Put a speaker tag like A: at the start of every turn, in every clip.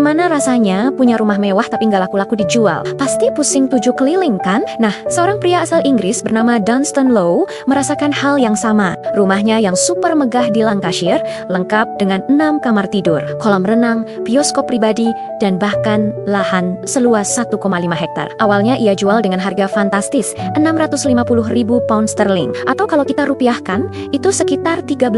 A: Gimana rasanya punya rumah mewah tapi nggak laku-laku dijual? Pasti pusing 7 keliling kan? Nah, seorang pria asal Inggris bernama Dunstan Lowe merasakan hal yang sama. Rumahnya yang super megah di Lancashire, lengkap dengan 6 kamar tidur, kolam renang, bioskop pribadi, dan bahkan lahan seluas 1,5 hektar. Awalnya ia jual dengan harga fantastis, 650.000 pound sterling. Atau kalau kita rupiahkan, itu sekitar 13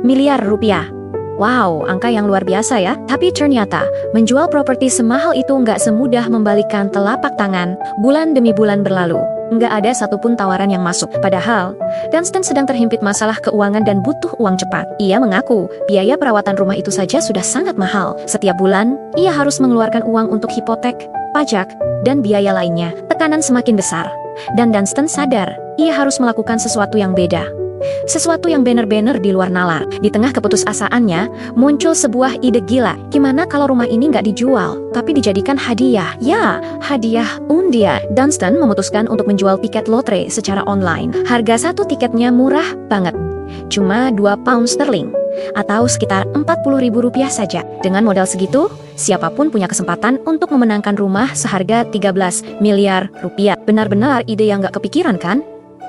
A: miliar rupiah. Wow, angka yang luar biasa ya. Tapi ternyata, menjual properti semahal itu nggak semudah membalikan telapak tangan. Bulan demi bulan berlalu, nggak ada satupun tawaran yang masuk. Padahal, Dunstan sedang terhimpit masalah keuangan dan butuh uang cepat. Ia mengaku, biaya perawatan rumah itu saja sudah sangat mahal. Setiap bulan, ia harus mengeluarkan uang untuk hipotek, pajak, dan biaya lainnya. Tekanan semakin besar. Dan Dunstan sadar, ia harus melakukan sesuatu yang beda. Sesuatu yang benar-benar di luar nalar. Di tengah keputusasaannya, muncul sebuah ide gila. Gimana kalau rumah ini nggak dijual, tapi dijadikan hadiah? Ya, hadiah undian. Dunstan memutuskan untuk menjual tiket lotre secara online. Harga satu tiketnya murah banget, cuma 2 pound sterling, atau sekitar 40.000 rupiah saja. Dengan modal segitu, siapapun punya kesempatan untuk memenangkan rumah seharga 13 miliar rupiah. Benar-benar ide yang nggak kepikiran kan?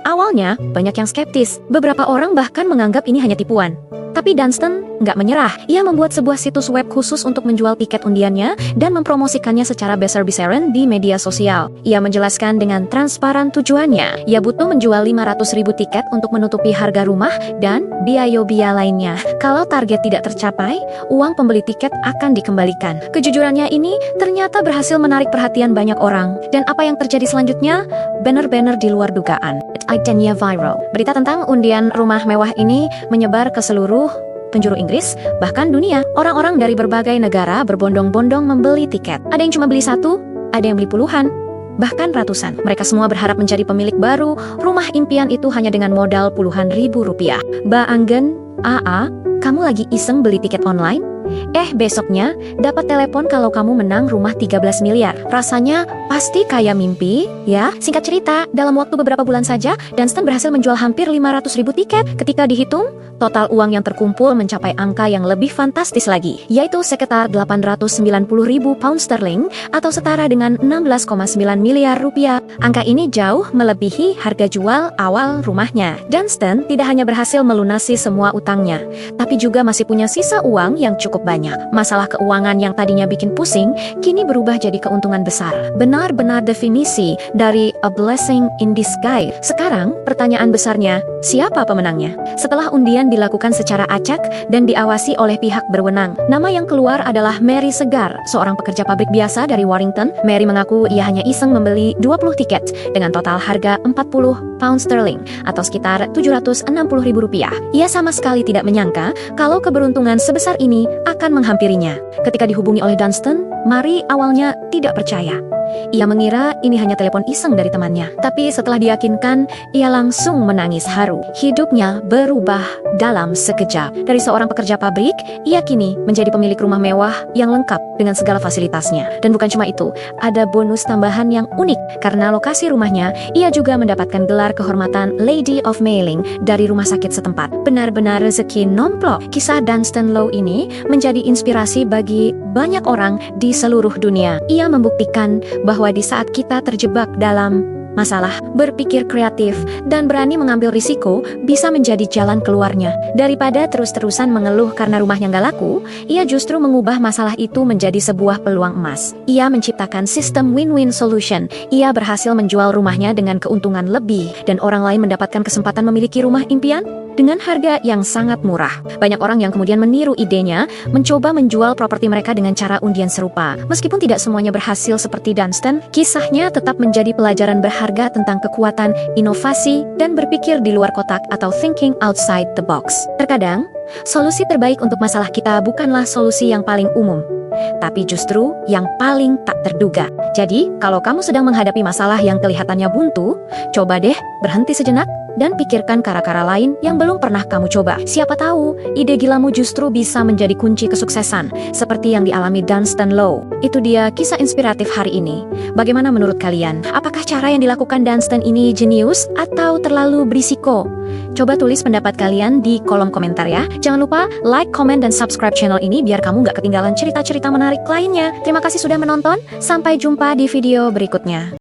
A: Awalnya, banyak yang skeptis. Beberapa orang bahkan menganggap ini hanya tipuan. Tapi Dunstan nggak menyerah. Ia membuat sebuah situs web khusus untuk menjual tiket undiannya dan mempromosikannya secara besar-besaran di media sosial. Ia menjelaskan dengan transparan tujuannya. Ia butuh menjual 500.000 tiket untuk menutupi harga rumah dan biaya lainnya. Kalau target tidak tercapai, uang pembeli tiket akan dikembalikan. Kejujurannya ini ternyata berhasil menarik perhatian banyak orang. Dan apa yang terjadi selanjutnya? Benar-benar di luar dugaan. Idenya viral. Berita tentang undian rumah mewah ini menyebar ke seluruh penjuru Inggris, bahkan dunia. Orang-orang dari berbagai negara berbondong-bondong membeli tiket. Ada yang cuma beli satu, ada yang beli puluhan, bahkan ratusan. Mereka semua berharap menjadi pemilik baru rumah impian itu hanya dengan modal puluhan ribu rupiah. Ba Anggen, AA, kamu lagi iseng beli tiket online? Besoknya dapat telepon kalau kamu menang rumah 13 miliar. Rasanya pasti kayak mimpi, ya? Singkat cerita, dalam waktu beberapa bulan saja, Dunstan berhasil menjual hampir 500.000 tiket. Ketika dihitung, total uang yang terkumpul mencapai angka yang lebih fantastis lagi, yaitu sekitar 890.000 pound sterling atau setara dengan 16,9 miliar rupiah. Angka ini jauh melebihi harga jual awal rumahnya. Dunstan tidak hanya berhasil melunasi semua utangnya, tapi juga masih punya sisa uang yang cukup banyak. Masalah keuangan yang tadinya bikin pusing, kini berubah jadi keuntungan besar. Benar-benar definisi dari a blessing in disguise. Sekarang, pertanyaan besarnya, siapa pemenangnya? Setelah undian dilakukan secara acak dan diawasi oleh pihak berwenang, nama yang keluar adalah Mary Segar, seorang pekerja pabrik biasa dari Warrington. Mary mengaku ia hanya iseng membeli 20 tiket dengan total harga 40 pound sterling atau sekitar 760.000 rupiah. Ia sama sekali tidak menyangka kalau keberuntungan sebesar ini akan menghampirinya. Ketika dihubungi oleh Dunstan, Mary awalnya tidak percaya. Ia mengira ini hanya telepon iseng dari temannya. Tapi setelah diyakinkan, ia langsung menangis haru. Hidupnya berubah dalam sekejap. Dari seorang pekerja pabrik, ia kini menjadi pemilik rumah mewah yang lengkap dengan segala fasilitasnya. Dan bukan cuma itu, ada bonus tambahan yang unik. Karena lokasi rumahnya, ia juga mendapatkan gelar kehormatan Lady of Mailing dari rumah sakit setempat. Benar-benar rezeki nomplok. Kisah Dunstan Lowe ini menjadi inspirasi bagi banyak orang di seluruh dunia. Ia membuktikan bahwa di saat kita terjebak dalam masalah, berpikir kreatif dan berani mengambil risiko bisa menjadi jalan keluarnya. Daripada terus-terusan mengeluh karena rumahnya nggak laku, ia justru mengubah masalah itu menjadi sebuah peluang emas. Ia menciptakan sistem win-win solution. Ia berhasil menjual rumahnya dengan keuntungan lebih dan orang lain mendapatkan kesempatan memiliki rumah impian dengan harga yang sangat murah. Banyak orang yang kemudian meniru idenya, mencoba menjual properti mereka dengan cara undian serupa. Meskipun tidak semuanya berhasil seperti Dunstan, kisahnya tetap menjadi pelajaran berharga tentang kekuatan inovasi dan berpikir di luar kotak atau thinking outside the box. Terkadang, solusi terbaik untuk masalah kita bukanlah solusi yang paling umum, tapi justru yang paling tak terduga. Jadi, kalau kamu sedang menghadapi masalah yang kelihatannya buntu, coba deh berhenti sejenak, dan pikirkan cara-cara lain yang belum pernah kamu coba. Siapa tahu, ide gilamu justru bisa menjadi kunci kesuksesan, seperti yang dialami Dunstan Lowe. Itu dia kisah inspiratif hari ini. Bagaimana menurut kalian? Apakah cara yang dilakukan Dunstan ini jenius atau terlalu berisiko? Coba tulis pendapat kalian di kolom komentar ya. Jangan lupa like, comment, dan subscribe channel ini biar kamu nggak ketinggalan cerita-cerita menarik lainnya. Terima kasih sudah menonton. Sampai jumpa di video berikutnya.